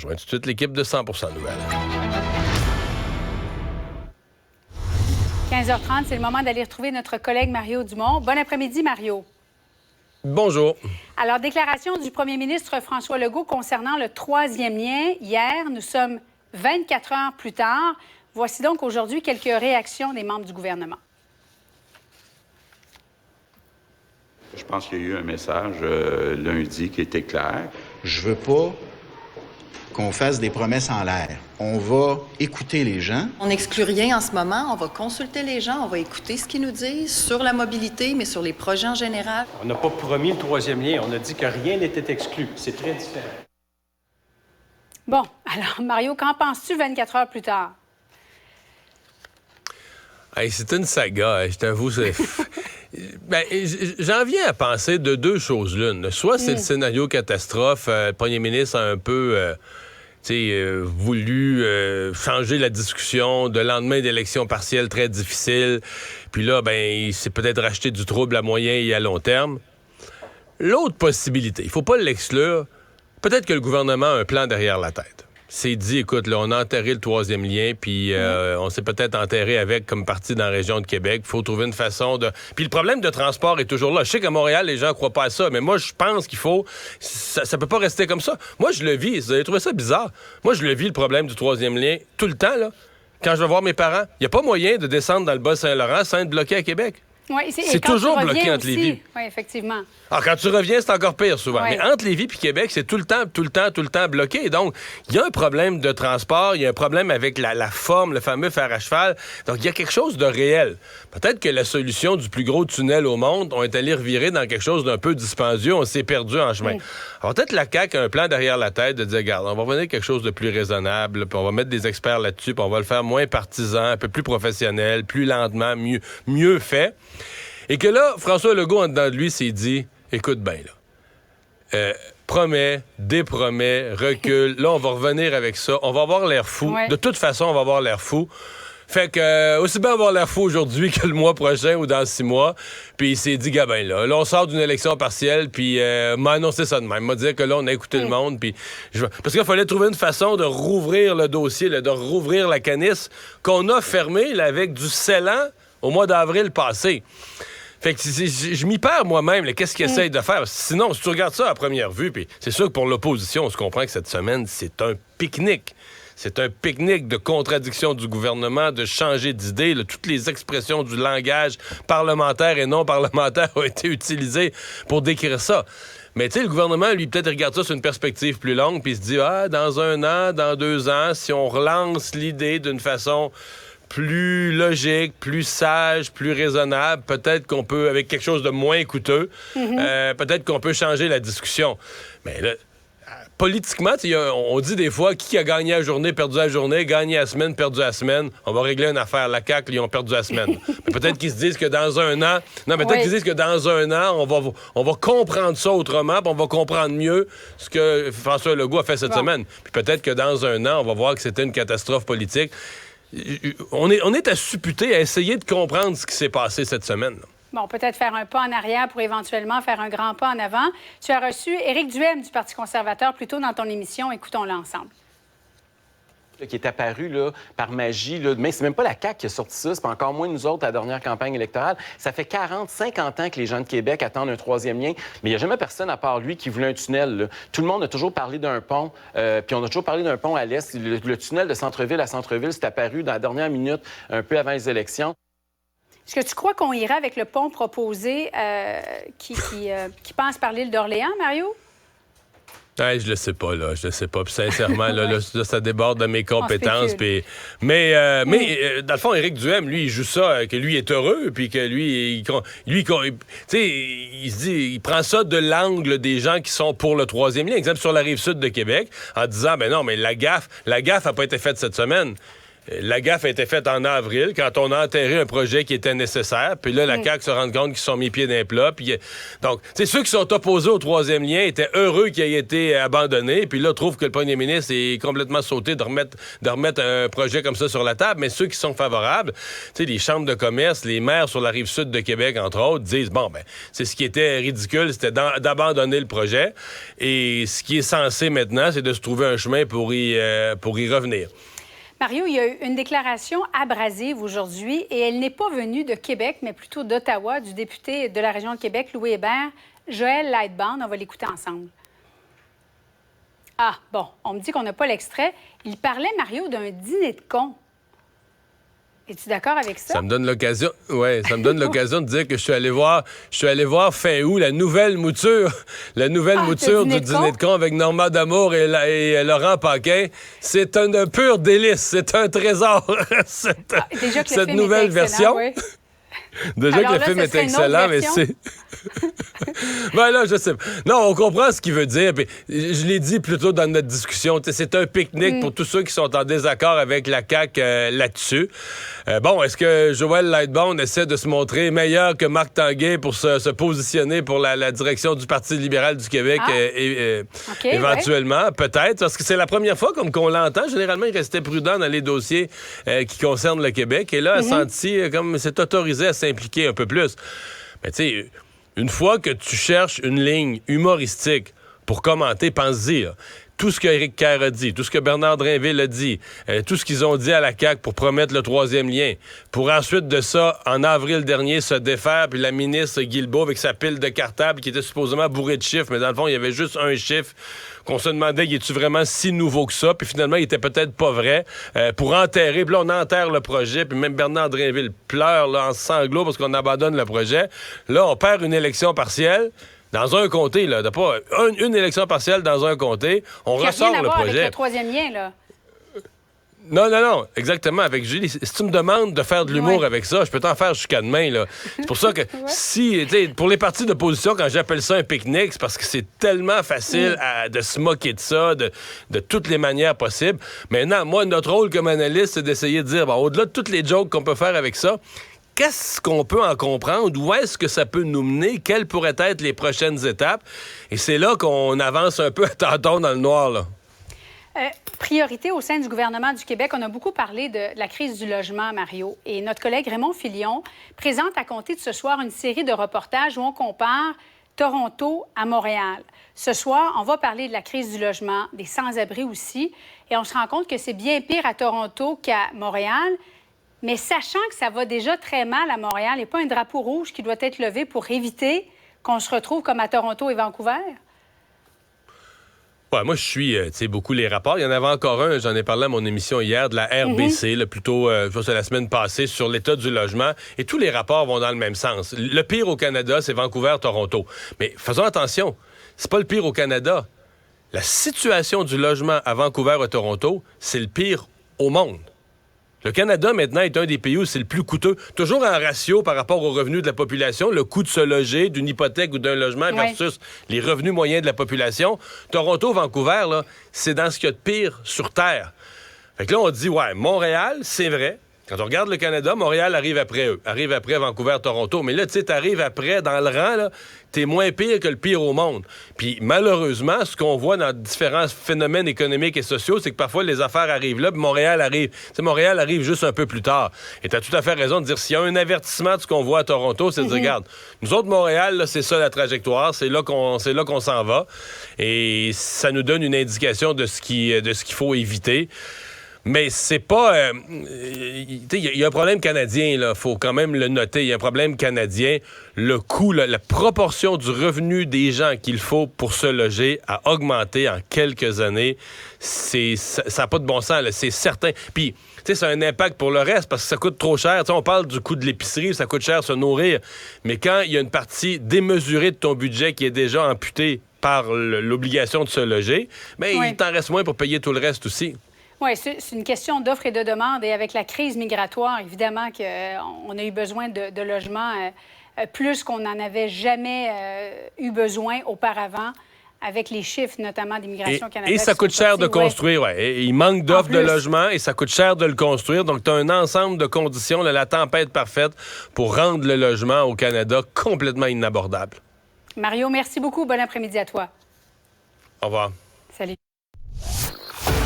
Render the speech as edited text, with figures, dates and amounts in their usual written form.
Je rejoins tout de suite l'équipe de 100% Nouvelles. 15h30, c'est le moment d'aller retrouver notre collègue Mario Dumont. Bon après-midi, Mario. Bonjour. Alors, déclaration du premier ministre François Legault concernant le troisième lien. Hier, nous sommes 24 heures plus tard. Voici donc aujourd'hui quelques réactions des membres du gouvernement. Je pense qu'il y a eu un message lundi qui était clair. Je veux pas qu'on fasse des promesses en l'air. On va écouter les gens. On n'exclut rien en ce moment. On va consulter les gens, on va écouter ce qu'ils nous disent sur la mobilité, mais sur les projets en général. On n'a pas promis le troisième lien. On a dit que rien n'était exclu. C'est très différent. Bon, alors, Mario, qu'en penses-tu 24 heures plus tard? Hey, c'est une saga, je t'avoue. J'en viens à penser de deux choses l'une. Soit c'est le scénario catastrophe, le premier ministre a un peu voulu changer la discussion de lendemain d'élections partielles très difficiles. Puis là, il s'est peut-être racheté du trouble à moyen et à long terme. L'autre possibilité, il faut pas l'exclure, peut-être que le gouvernement a un plan derrière la tête. C'est dit, écoute, là, on a enterré le troisième lien, puis on s'est peut-être enterré avec comme partie dans la région de Québec. Il faut trouver une façon de... Puis le problème de transport est toujours là. Je sais qu'à Montréal, les gens ne croient pas à ça, mais moi, je pense qu'il faut... Ça peut pas rester comme ça. Moi, je le vis. Vous avez trouvé ça bizarre? Moi, je le vis, le problème du troisième lien, tout le temps, là. Quand je vais voir mes parents, il n'y a pas moyen de descendre dans le Bas-Saint-Laurent sans être bloqué à Québec. Oui, c'est toujours bloqué entre Lévis. Oui, effectivement. Alors, quand tu reviens, c'est encore pire souvent. Oui. Mais entre Lévis et Québec, c'est tout le temps bloqué. Donc, il y a un problème de transport, il y a un problème avec la forme, le fameux fer à cheval. Donc, il y a quelque chose de réel. Peut-être que la solution du plus gros tunnel au monde, on est allé revirer dans quelque chose d'un peu dispendieux, on s'est perdu en chemin. Alors, peut-être la CAQ a un plan derrière la tête de dire, regarde, on va revenir à quelque chose de plus raisonnable, puis on va mettre des experts là-dessus, puis on va le faire moins partisan, un peu plus professionnel, plus lentement, mieux fait. Et que là, François Legault, en dedans de lui, s'est dit, écoute bien, là, promet, dépromet, recule. Là, on va revenir avec ça. On va avoir l'air fou. Ouais. De toute façon, on va avoir l'air fou. Fait que, aussi bien avoir l'air fou aujourd'hui que le mois prochain ou dans 6 mois. Puis il s'est dit, gabin, là, on sort d'une élection partielle, puis m'a annoncé ça de même. M'a dit que là, on a écouté le monde, puis parce qu'il fallait trouver une façon de rouvrir le dossier, là, de rouvrir la canisse qu'on a fermée là, avec du scellant au mois d'avril passé. Fait que je m'y perds moi-même. Qu'est-ce qu'ils essayent de faire? Sinon, si tu regardes ça à première vue, puis c'est sûr que pour l'opposition, on se comprend que cette semaine, c'est un pique-nique. C'est un pique-nique de contradiction du gouvernement, de changer d'idée. Là, toutes les expressions du langage parlementaire et non parlementaire ont été utilisées pour décrire ça. Mais tu sais, le gouvernement, lui, peut-être regarde ça sur une perspective plus longue, puis il se dit, dans 1 an, dans 2 ans, si on relance l'idée d'une façon plus logique, plus sage, plus raisonnable, peut-être qu'on peut, avec quelque chose de moins coûteux, peut-être qu'on peut changer la discussion. Mais là, politiquement, on dit des fois qui a gagné la journée, perdu la journée, gagné la semaine, perdu la semaine. On va régler une affaire. La CAQ, ils ont perdu la semaine. Mais peut-être qu'ils se disent que dans 1 an... Non, peut-être qu'ils se disent que dans 1 an, on va comprendre ça autrement, puis on va comprendre mieux ce que François Legault a fait cette semaine. Puis peut-être que dans 1 an, on va voir que c'était une catastrophe politique. On est à supputer, à essayer de comprendre ce qui s'est passé cette semaine. Bon, peut-être faire un pas en arrière pour éventuellement faire un grand pas en avant. Tu as reçu Éric Duhem du Parti conservateur plus tôt dans ton émission. Écoutons-le ensemble. Qui est apparu là, par magie. Là. Mais c'est même pas la CAQ qui a sorti ça, c'est pas encore moins nous autres à la dernière campagne électorale. Ça fait 40, 50 ans que les gens de Québec attendent un troisième lien, mais il n'y a jamais personne à part lui qui voulait un tunnel. Là. Tout le monde a toujours parlé d'un pont, puis on a toujours parlé d'un pont à l'est. Le tunnel de centre-ville à centre-ville, c'est apparu dans la dernière minute, un peu avant les élections. Est-ce que tu crois qu'on ira avec le pont proposé qui passe par l'île d'Orléans, Mario? Je le sais pas, là. Je le sais pas. Puis sincèrement, là, ça déborde de mes compétences. Mais dans le fond, Éric Duhem, lui, il joue ça, que lui est heureux, puis que lui, tu sais, il se dit, il prend ça de l'angle des gens qui sont pour le troisième lien. Exemple, sur la Rive-Sud de Québec, en disant, ben non, mais la gaffe a pas été faite cette semaine. La gaffe a été faite en avril, quand on a enterré un projet qui était nécessaire. Puis là, la CAQ se rend compte qu'ils se sont mis pieds dans les plats. Donc, ceux qui sont opposés au troisième lien étaient heureux qu'il ait été abandonné. Puis là, trouvent que le premier ministre est complètement sauté de remettre un projet comme ça sur la table. Mais ceux qui sont favorables, les chambres de commerce, les maires sur la rive sud de Québec, entre autres, disent, c'est ce qui était ridicule, c'était d'abandonner le projet. Et ce qui est censé maintenant, c'est de se trouver un chemin pour y revenir. Mario, il y a eu une déclaration abrasive aujourd'hui et elle n'est pas venue de Québec, mais plutôt d'Ottawa, du député de la région de Québec, Louis Hébert, Joël Lightbound. On va l'écouter ensemble. Ah, bon, on me dit qu'on n'a pas l'extrait. Il parlait, Mario, d'un dîner de cons. Es-tu d'accord avec ça? Ça me donne l'occasion, de dire que je suis allé voir fin août la nouvelle mouture du dîner de con avec Normand D'Amour et Laurent Paquin. C'est un pur délice, c'est un trésor. Cette nouvelle version. Oui. Déjà que le film est excellent, mais c'est... Ben là, je sais pas. Non, on comprend ce qu'il veut dire. Puis, je l'ai dit plus tôt dans notre discussion. C'est un pique-nique pour tous ceux qui sont en désaccord avec la CAQ là-dessus. Est-ce que Joël Lightbound essaie de se montrer meilleur que Marc Tanguay pour se positionner pour la direction du Parti libéral du Québec éventuellement? Ouais. Peut-être, parce que c'est la première fois qu'on l'entend. Généralement, il restait prudent dans les dossiers qui concernent le Québec. Et là, a senti comme c'est autorisé à s'impliquer un peu plus. Mais tu sais, une fois que tu cherches une ligne humoristique pour commenter, pense-y, là. Tout ce qu'Éric Kerr a dit, tout ce que Bernard Drinville a dit, tout ce qu'ils ont dit à la CAQ pour promettre le troisième lien, pour ensuite de ça, en avril dernier, se défaire, puis la ministre Guilbeault avec sa pile de cartables qui était supposément bourrée de chiffres, mais dans le fond, il y avait juste un chiffre qu'on se demandait, est-tu vraiment si nouveau que ça? Puis finalement, il était peut-être pas vrai. Pour enterrer, puis là, on enterre le projet, puis même Bernard Drinville pleure là, en sanglots parce qu'on abandonne le projet. Là, on perd une élection partielle. Dans un comté, là, t'as pas une élection partielle dans un comté, on ressort le projet. Avec le troisième lien, là. Non, exactement. Avec Julie, si tu me demandes de faire de l'humour avec ça, je peux t'en faire jusqu'à demain, là. C'est pour ça que pour les partis d'opposition, quand j'appelle ça un pique-nique, c'est parce que c'est tellement facile de se moquer de ça, de toutes les manières possibles. Maintenant, moi, notre rôle comme analyste, c'est d'essayer de dire, au-delà de toutes les jokes qu'on peut faire avec ça, qu'est-ce qu'on peut en comprendre? Où est-ce que ça peut nous mener? Quelles pourraient être les prochaines étapes? Et c'est là qu'on avance un peu à tâtons dans le noir, là. Priorité au sein du gouvernement du Québec, on a beaucoup parlé de la crise du logement, Mario. Et notre collègue Raymond Filion présente à compter de ce soir une série de reportages où on compare Toronto à Montréal. Ce soir, on va parler de la crise du logement, des sans-abri aussi. Et on se rend compte que c'est bien pire à Toronto qu'à Montréal. Mais sachant que ça va déjà très mal à Montréal, il n'y a pas un drapeau rouge qui doit être levé pour éviter qu'on se retrouve comme à Toronto et Vancouver? Ouais, moi, je suis beaucoup les rapports. Il y en avait encore un, j'en ai parlé à mon émission hier, de la RBC, plutôt, je pense, la semaine passée, sur l'état du logement. Et tous les rapports vont dans le même sens. Le pire au Canada, c'est Vancouver-Toronto. Mais faisons attention, c'est pas le pire au Canada. La situation du logement à Vancouver et Toronto, c'est le pire au monde. Le Canada, maintenant, est un des pays où c'est le plus coûteux. Toujours en ratio par rapport aux revenus de la population, le coût de se loger, d'une hypothèque ou d'un logement versus les revenus moyens de la population. Toronto, Vancouver, là, c'est dans ce qu'il y a de pire sur Terre. Fait que là, on dit, Montréal, c'est vrai. Quand on regarde le Canada, Montréal arrive après eux. Arrive après Vancouver, Toronto. Mais là, tu sais, t'arrives après, dans le rang, là, t'es moins pire que le pire au monde. Puis malheureusement, ce qu'on voit dans différents phénomènes économiques et sociaux, c'est que parfois les affaires arrivent là, puis Montréal arrive. Tu sais, Montréal arrive juste un peu plus tard. Et t'as tout à fait raison de dire, s'il y a un avertissement de ce qu'on voit à Toronto, c'est de dire, regarde, nous autres, Montréal, là, c'est ça la trajectoire, c'est là qu'on s'en va. Et ça nous donne une indication de ce qu'il faut éviter. Mais c'est pas... Il y a un problème canadien, il faut quand même le noter. Il y a un problème canadien. Le coût, la proportion du revenu des gens qu'il faut pour se loger a augmenté en quelques années. Ça n'a pas de bon sens, là, c'est certain. Puis, tu sais, ça a un impact pour le reste parce que ça coûte trop cher. T'sais, on parle du coût de l'épicerie, ça coûte cher se nourrir. Mais quand il y a une partie démesurée de ton budget qui est déjà amputée par l'obligation de se loger, il t'en reste moins pour payer tout le reste aussi. Oui, c'est une question d'offre et de demande. Et avec la crise migratoire, évidemment qu'on a eu besoin de logements plus qu'on n'en avait jamais eu besoin auparavant. avec les chiffres, notamment d'Immigration Canada. Et ça coûte cher de construire, ouais. Et il manque d'offres de logement et ça coûte cher de le construire. Donc, tu as un ensemble de conditions, là, la tempête parfaite pour rendre le logement au Canada complètement inabordable. Mario, merci beaucoup. Bon après-midi à toi. Au revoir. Salut.